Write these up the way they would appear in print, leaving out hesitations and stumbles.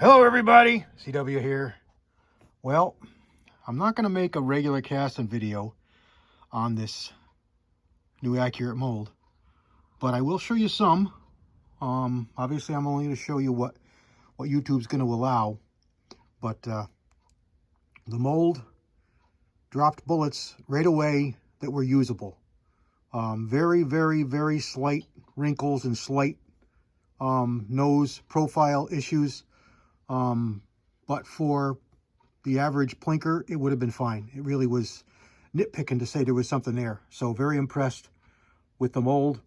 Hello everybody, CW here. Well, I'm not going to make a regular casting video on this new Accurate mold, but I will show you some. Obviously I'm only going to show you what YouTube's going to allow, but the mold dropped bullets right away that were usable. Very, very, very slight wrinkles and slight nose profile issues. But for the average plinker, it would have been fine. It really was nitpicking to say there was something there. So very impressed with the mold.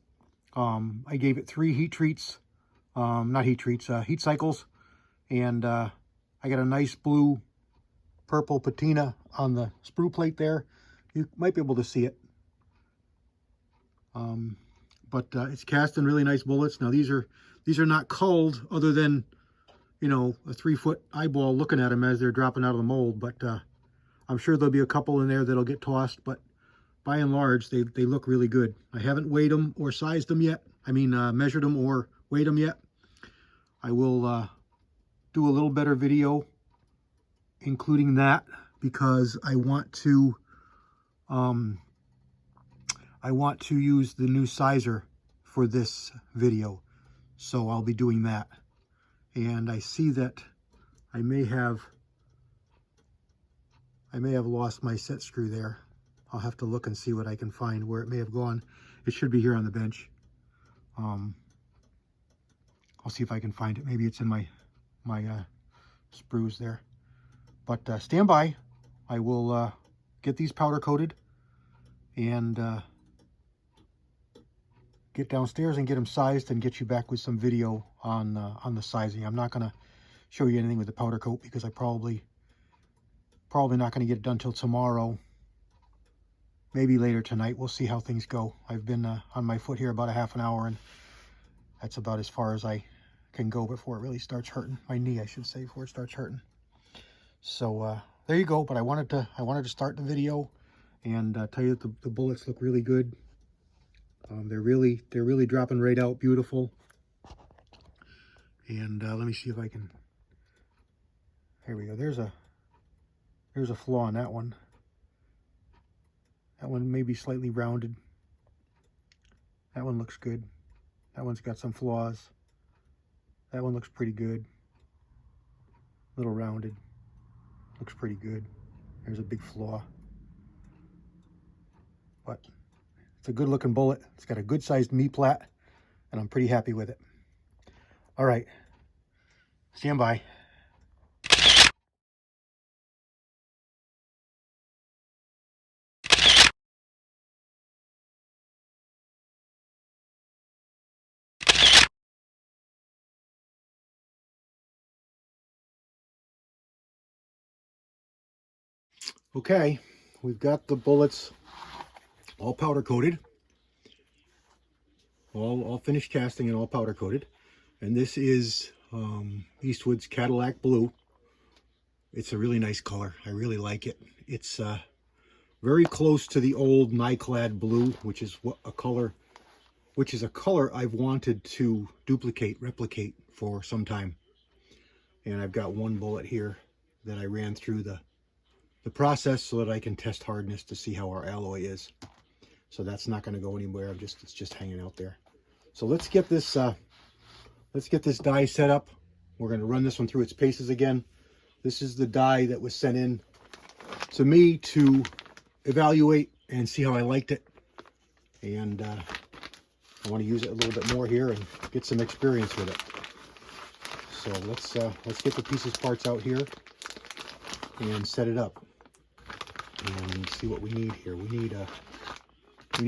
I gave it 3 heat treats, heat cycles. And I got a nice blue purple patina on the sprue plate there. You might be able to see it. But it's casting really nice bullets. Now these are not culled, other than, you know, a 3-foot eyeball looking at them as they're dropping out of the mold. But I'm sure there'll be a couple in there that'll get tossed, but by and large they look really good. I haven't weighed them or sized them yet. I mean measured them or weighed them yet. I will do a little better video including that, because I want to use the new sizer for this video, so I'll be doing that. And I see that I may have lost my set screw there. I'll have to look and see what I can find where it may have gone. It should be here on the bench. I'll see if I can find it. Maybe it's in my sprues there. But stand by. I will get these powder coated and get downstairs and get them sized and get you back with some video on the sizing. I'm not going to show you anything with the powder coat because I probably not going to get it done till tomorrow, maybe later tonight. We'll see how things go. I've been on my foot here about a half an hour, and that's about as far as I can go before it really starts hurting. My knee, I should say, before it starts hurting. So there you go. But I wanted to start the video and tell you that the bullets look really good. They're really dropping right out beautiful. And let me see if I can. Here we go. There's a flaw in that one. That one may be slightly rounded. That one looks good. That one's got some flaws. That one looks pretty good. Little rounded. Looks pretty good. There's a big flaw. But it's a good looking bullet. It's got a good sized me-plat, and I'm pretty happy with it. All right, stand by. Okay, we've got the bullets all powder coated, all finished casting and all powder coated. And this is Eastwood's Cadillac Blue. It's a really nice color. I really like it. It's very close to the old Nyclad Blue, which is a color I've wanted to replicate for some time. And I've got one bullet here that I ran through the process so that I can test hardness to see how our alloy is. So that's not going to go anywhere. It's just hanging out there. So let's get this die set up. We're going to run this one through its paces again. This is the die that was sent in to me to evaluate and see how I liked it. And I want to use it a little bit more here and get some experience with it. So let's get the parts out here and set it up and see what we need here. We need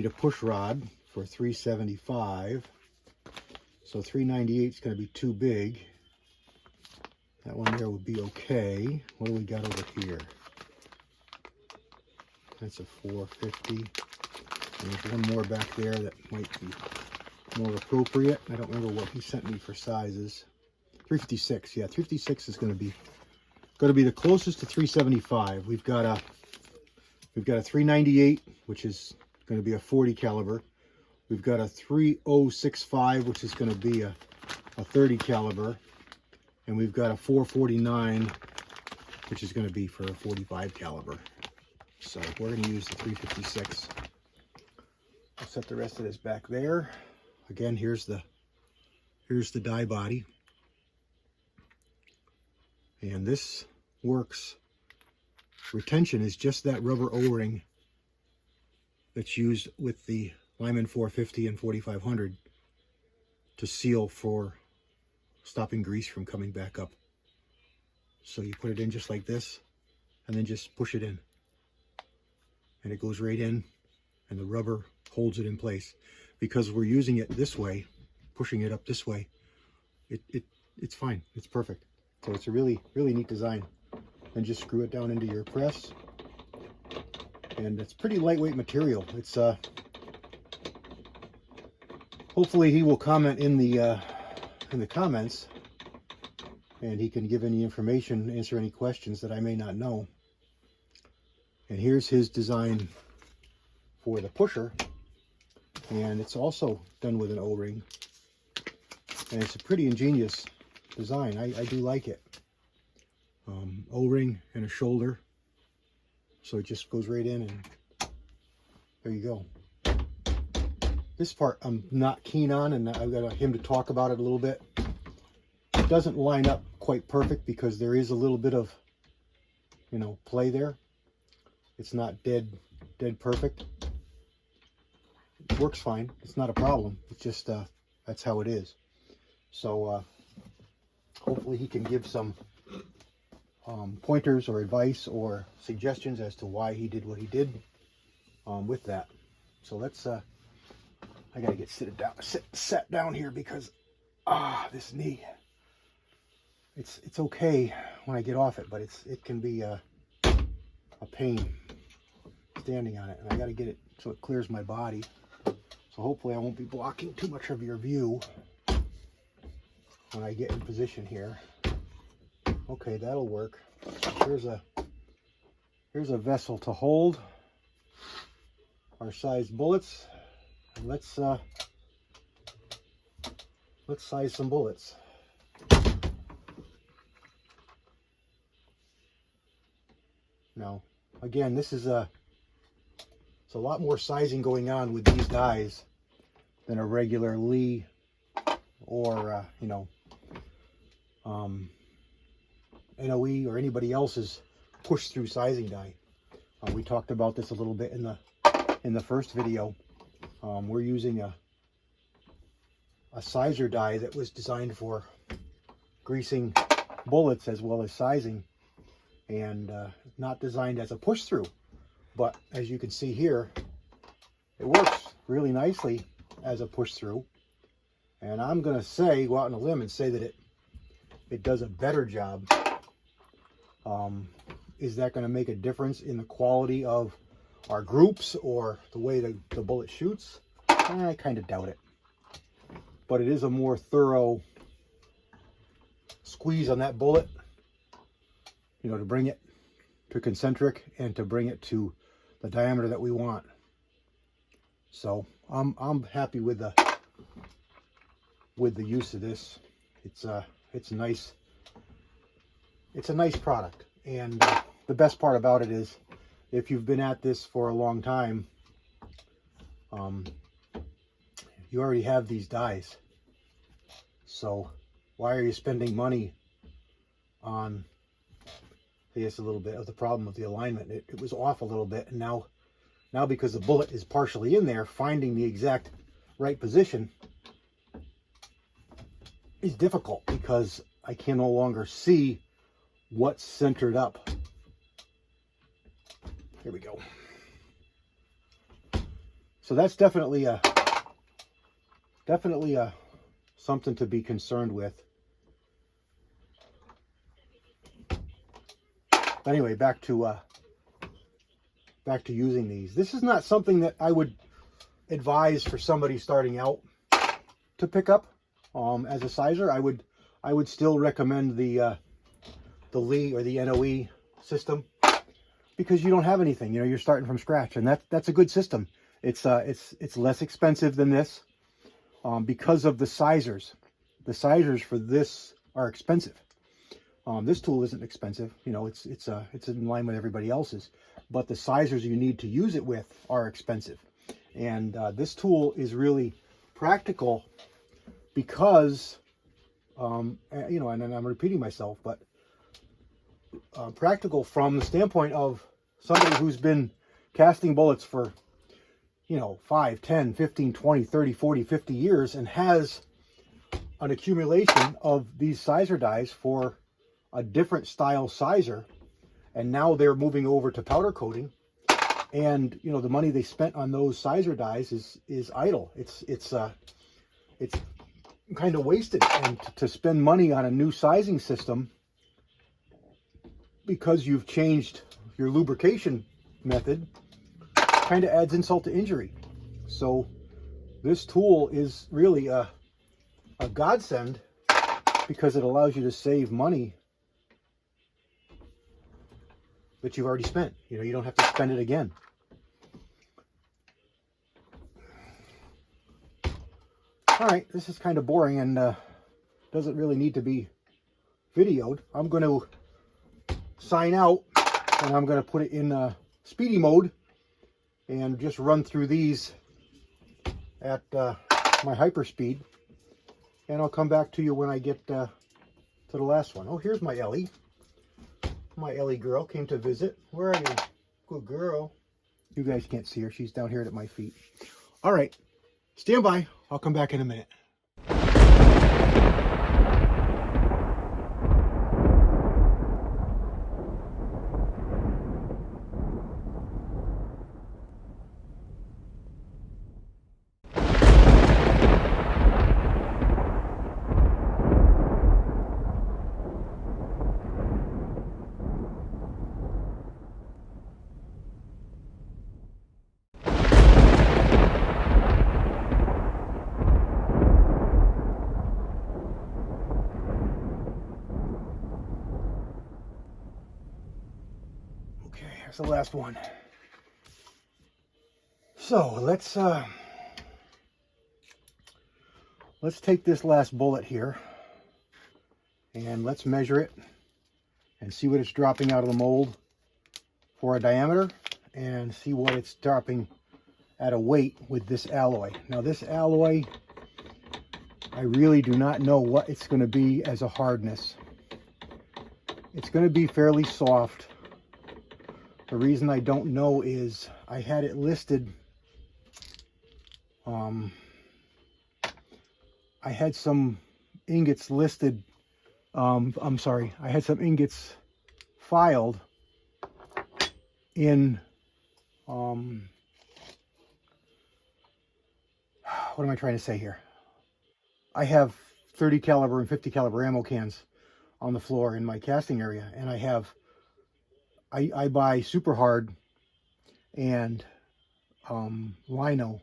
a push rod for 375. So 398 is going to be too big. That one there would be okay. What do we got over here? That's a 450. And there's one more back there that might be more appropriate. I don't remember what he sent me for sizes. 356. Yeah, 356 is going to be the closest to 375. We've got a 398, which is going to be a 40 caliber. We've got a 3065, which is going to be a 30 caliber. And we've got a 449, which is going to be for a 45 caliber. So we're going to use the 356. I'll set the rest of this back there. Again, here's the die body. And this works. Retention is just that rubber O-ring that's used with the Lyman 450 and 4500 to seal for stopping grease from coming back up. So you put it in just like this, and then just push it in. And it goes right in, and the rubber holds it in place. Because we're using it this way, pushing it up this way, it's fine. It's perfect. So it's a really, really neat design. Then just screw it down into your press. And it's pretty lightweight material. It's hopefully he will comment in the comments, and he can give any information, answer any questions that I may not know. And here's his design for the pusher, and it's also done with an O-ring, and it's a pretty ingenious design. I do like it. O-ring and a shoulder, so it just goes right in, and there you go. This part I'm not keen on, and I've got him to talk about it a little bit. It doesn't line up quite perfect because there is a little bit of, you know, play there. It's not dead perfect. It works fine. It's not a problem. It's just that's how it is. So hopefully he can give some pointers or advice or suggestions as to why he did what he did with that. So let's I gotta get sat down here because this knee, it's okay when I get off it, but it can be a pain standing on it, and I gotta get it so it clears my body. So hopefully I won't be blocking too much of your view when I get in position here. Okay, that'll work. Here's a vessel to hold our sized bullets. And let's size some bullets. Now, again, this is it's a lot more sizing going on with these dies than a regular Lee or you know, NOE or anybody else's push through sizing die. We talked about this a little bit in the first video. We're using a sizer die that was designed for greasing bullets as well as sizing, and not designed as a push through. But as you can see here, it works really nicely as a push through. And I'm gonna say, go out on a limb and say that it does a better job. Is that going to make a difference in the quality of our groups or the way the bullet shoots? I kind of doubt it. But it is a more thorough squeeze on that bullet, you know, to bring it to concentric and to bring it to the diameter that we want. So I'm happy with the use of this. It's nice. It's a nice product, and the best part about it is, if you've been at this for a long time, you already have these dies. So why are you spending money on? I guess a little bit of the problem with the alignment. It was off a little bit, and now because the bullet is partially in there, finding the exact right position is difficult because I can no longer see what's centered up. Here we go. So that's definitely a something to be concerned with. But anyway, back to using these. This is not something that I would advise for somebody starting out to pick up as a sizer. I would still recommend the Lee or the NOE system, because you don't have anything, you know, you're starting from scratch, and that's a good system. It's less expensive than this because of the sizers. The sizers for this are expensive. This tool isn't expensive. You know, it's in line with everybody else's, but the sizers you need to use it with are expensive. And this tool is really practical because, you know, and I'm repeating myself, but practical from the standpoint of somebody who's been casting bullets for, you know, 5, 10, 15, 20, 30, 40, 50 years and has an accumulation of these sizer dies for a different style sizer, and now they're moving over to powder coating, and you know, the money they spent on those sizer dies is idle. It's kind of wasted. And to spend money on a new sizing system because you've changed your lubrication method kind of adds insult to injury. So this tool is really a godsend because it allows you to save money that you've already spent. You know, you don't have to spend it again. All right, this is kind of boring and doesn't really need to be videoed. I'm going to sign out and I'm going to put it in speedy mode and just run through these at my hyper speed. And I'll come back to you when I get to the last one. Oh, here's my Ellie. My Ellie girl came to visit. Where are you? Good girl. You guys can't see her. She's down here at my feet. All right. Stand by. I'll come back in a minute. That's the last one. So let's take this last bullet here and let's measure it and see what it's dropping out of the mold for a diameter and see what it's dropping at a weight with this alloy. Now this alloy, I really do not know what it's going to be as a hardness. It's going to be fairly soft. The reason I don't know is I had it listed, I had some ingots listed, I'm sorry, I had some ingots filed in, what am I trying to say here? I have 30 caliber and 50 caliber ammo cans on the floor in my casting area, and I have I buy super hard and lino,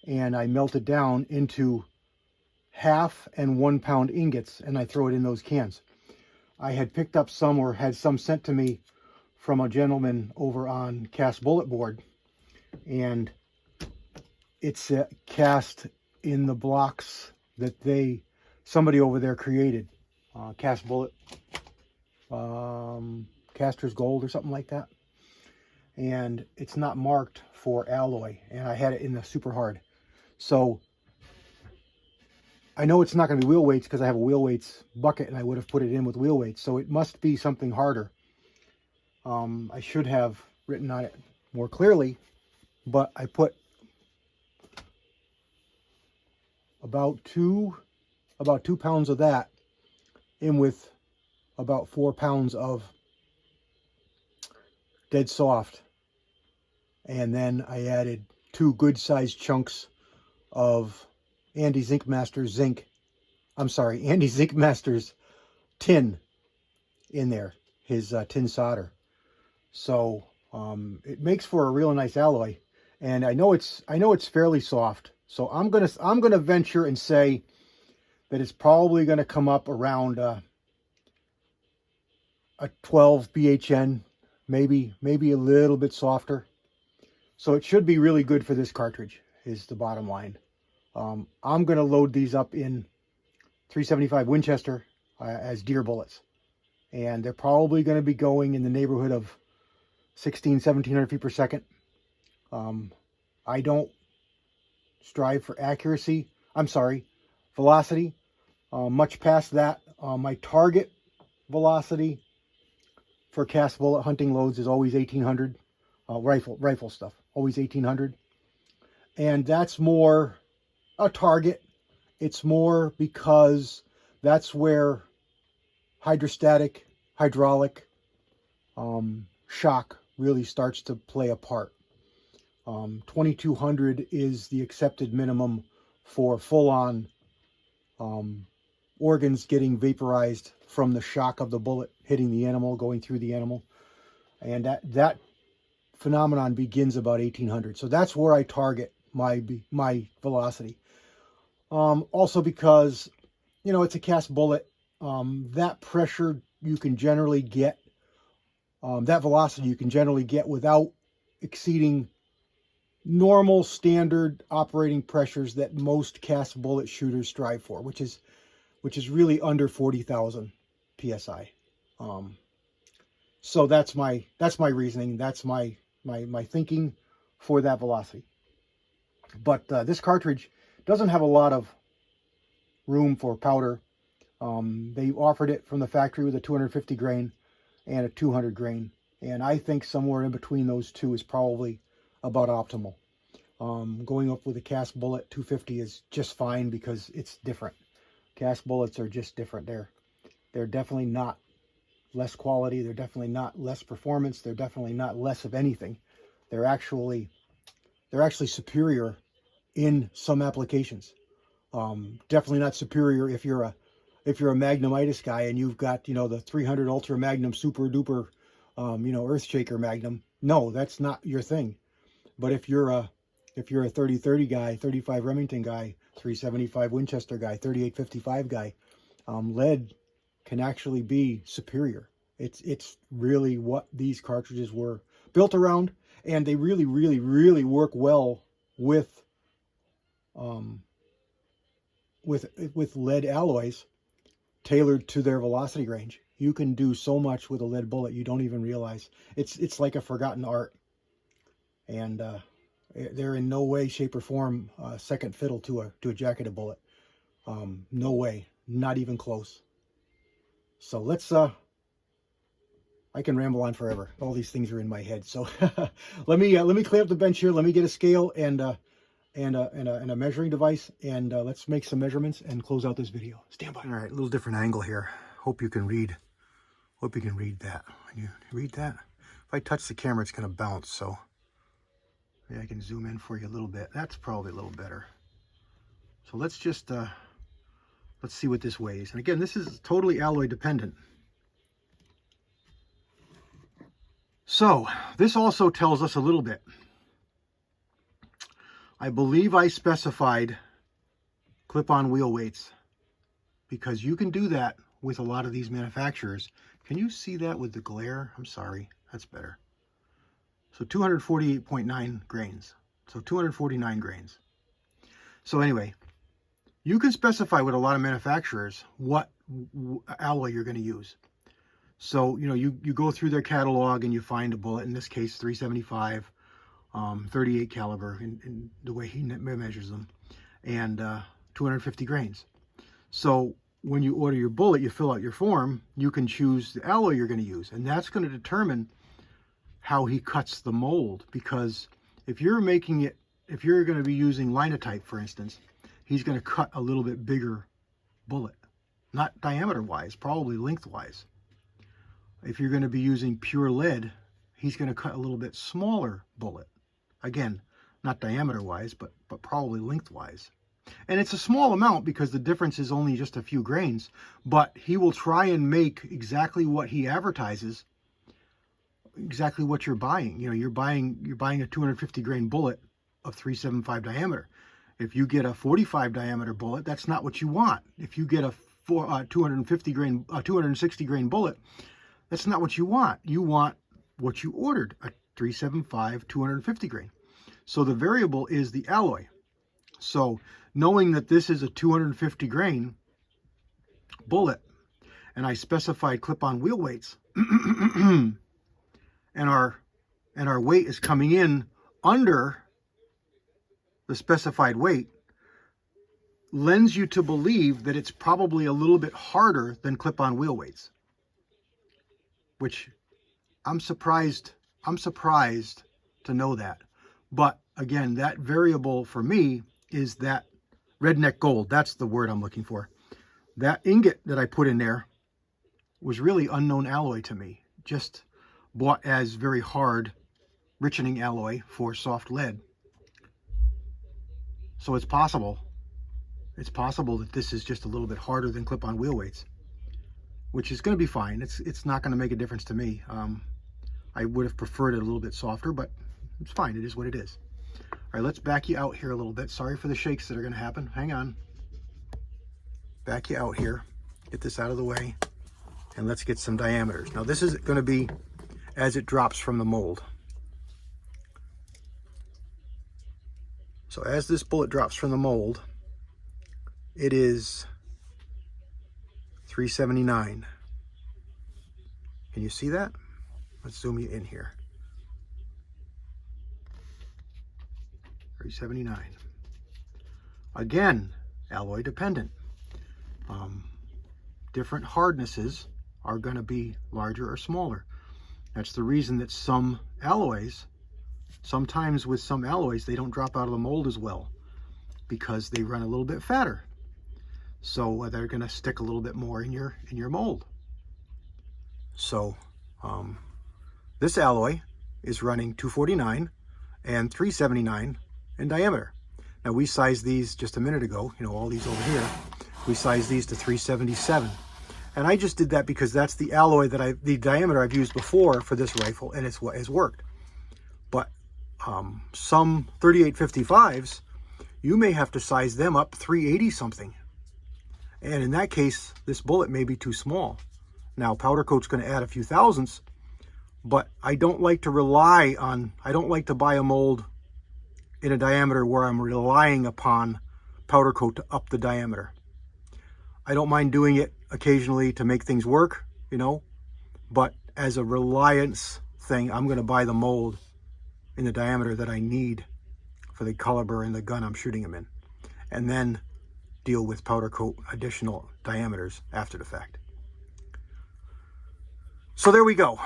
and I melt it down into 1/2 and 1 pound ingots, and I throw it in those cans. I had picked up some or had some sent to me from a gentleman over on Cast Bullet Board, and it's cast in the blocks that somebody over there created. Cast Bullet, Caster's Gold or something like that, and it's not marked for alloy, and I had it in the super hard. So I know it's not going to be wheel weights because I have a wheel weights bucket and I would have put it in with wheel weights, so it must be something harder. I should have written on it more clearly, but I put about two pounds of that in with about 4 pounds of dead soft, and then I added 2 good sized chunks of Andy Zinkmaster's Andy Zinkmaster's tin in there, his tin solder. So it makes for a real nice alloy, and I know it's fairly soft. So I'm gonna venture and say that it's probably gonna come up around a 12 BHN. Maybe a little bit softer. So it should be really good for this cartridge, is the bottom line. I'm going to load these up in 375 Winchester as deer bullets. and they're probably going to be going in the neighborhood of 1700 feet per second. I don't strive for accuracy. I'm sorry, velocity. Much past that. My target velocity for cast bullet hunting loads is always 1800. Rifle stuff, always 1800. And that's more a target. It's more because that's where hydrostatic, hydraulic shock really starts to play a part. 2200 is the accepted minimum for full-on organs getting vaporized from the shock of the bullet hitting the animal, going through the animal. And that phenomenon begins about 1800. So that's where I target my velocity. Also because, you know, it's a cast bullet. That pressure you can generally get, that velocity you can generally get without exceeding normal standard operating pressures that most cast bullet shooters strive for, which is really under 40,000 psi. So that's my reasoning. That's my thinking for that velocity. But this cartridge doesn't have a lot of room for powder. They offered it from the factory with a 250 grain and a 200 grain, and I think somewhere in between those two is probably about optimal. Going up with a cast bullet 250 is just fine because it's different. Cast bullets are just different. They're definitely not less quality. They're definitely not less performance. They're definitely not less of anything. They're actually superior in some applications. Definitely not superior if you're a Magnum-itis guy and you've got, you know, the 300 Ultra Magnum Super Duper, you know, Earthshaker Magnum. No, that's not your thing. But if you're a 30-30 guy, 35 Remington guy, 375 Winchester guy, 38-55 guy, lead can actually be superior. It's really what these cartridges were built around, and they really, really, really work well with lead alloys tailored to their velocity range. You can do so much with a lead bullet you don't even realize. It's like a forgotten art, and they're in no way, shape, or form second fiddle to a jacketed bullet. No way, not even close. So let's I can ramble on forever. All these things are in my head. So let me clean up the bench here. Let me get a scale and a measuring device, and let's make some measurements and close out this video. Stand by. All right, a little different angle here. Hope you can read. Hope you can read that. Can you read that? If I touch the camera, it's going to bounce. So maybe I can zoom in for you a little bit. That's probably a little better. So let's just let's see what this weighs. And again, this is totally alloy dependent. So this also tells us a little bit. I believe I specified clip-on wheel weights because you can do that with a lot of these manufacturers. Can you see that with the glare? I'm sorry, that's better. So 248.9 grains. So 249 grains. So anyway, you can specify with a lot of manufacturers what alloy you're going to use. So, you know, you go through their catalog and you find a bullet, in this case 375, 38 caliber in the way he measures them, and 250 grains. So when you order your bullet, you fill out your form, you can choose the alloy you're going to use, and that's going to determine how he cuts the mold. Because if you're making it, if you're going to be using Linotype, for instance, he's going to cut a little bit bigger bullet, not diameter wise, probably length wise. If you're going to be using pure lead, he's going to cut a little bit smaller bullet. Again, not diameter wise, but probably length wise. And it's a small amount because the difference is only just a few grains, but he will try and make exactly what he advertises, exactly what you're buying. You know, you're buying a 250 grain bullet of 375 diameter. If you get a 45 diameter bullet, that's not what you want. If you get a 260 grain bullet, that's not what you want. You want what you ordered, a 375 250 grain. So the variable is the alloy. So knowing that this is a 250 grain bullet and I specified clip-on wheel weights, and our weight is coming in under the specified weight, lends you to believe that it's probably a little bit harder than clip-on wheel weights, which I'm surprised to know that. But again, that variable for me is that redneck gold. That's the word I'm looking for. That ingot that I put in there was really unknown alloy to me, just bought as very hard richening alloy for soft lead. So it's possible that this is just a little bit harder than clip-on wheel weights, which is going to be fine. It's not going to make a difference to me. I would have preferred it a little bit softer, but it's fine. It is what it is. All right, let's back you out here a little bit. Sorry for the shakes that are going to happen. Hang on. Back you out here. Get this out of the way, and let's get some diameters. Now this is going to be as it drops from the mold. So as this bullet drops from the mold, it is 379. Can you see that? Let's zoom you in here. 379. Again, alloy dependent. Different hardnesses are going to be larger or smaller. That's the reason that some alloys, sometimes with some alloys, they don't drop out of the mold as well, because they run a little bit fatter. So they're going to stick a little bit more in your mold. So this alloy is running 249 and 379 in diameter. Now we sized these just a minute ago, you know, all these over here, we sized these to 377. And I just did that because that's the alloy that the diameter I've used before for this rifle, and it's what has worked. But some 3855s, you may have to size them up 380 something. And in that case, this bullet may be too small. Now, powder coat's going to add a few thousandths, but I don't like to rely on, I don't like to buy a mold in a diameter where I'm relying upon powder coat to up the diameter. I don't mind doing it occasionally to make things work, you know, but as a reliance thing, I'm going to buy the mold in the diameter that I need for the caliber and the gun I'm shooting them in, and then deal with powder coat additional diameters after the fact. So there we go.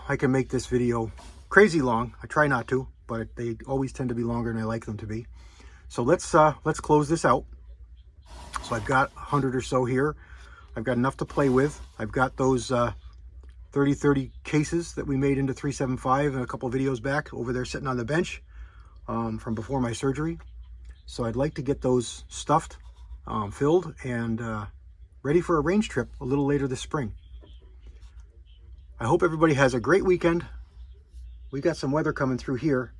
I can make this video crazy long. I try not to, but they always tend to be longer than I like them to be. So let's close this out. So I've got 100 or so here. I've got enough to play with. I've got those 30-30 cases that we made into 375 and a couple of videos back over there sitting on the bench from before my surgery. So I'd like to get those stuffed, filled, and ready for a range trip a little later this spring. I hope everybody has a great weekend. We've got some weather coming through here.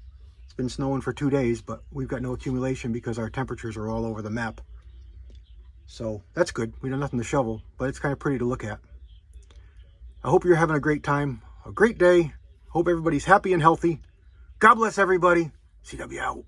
It's been snowing for 2 days, but we've got no accumulation because our temperatures are all over the map. So that's good. We don't have nothing to shovel, but it's kind of pretty to look at. I hope you're having a great time, a great day. Hope everybody's happy and healthy. God bless everybody. CW out.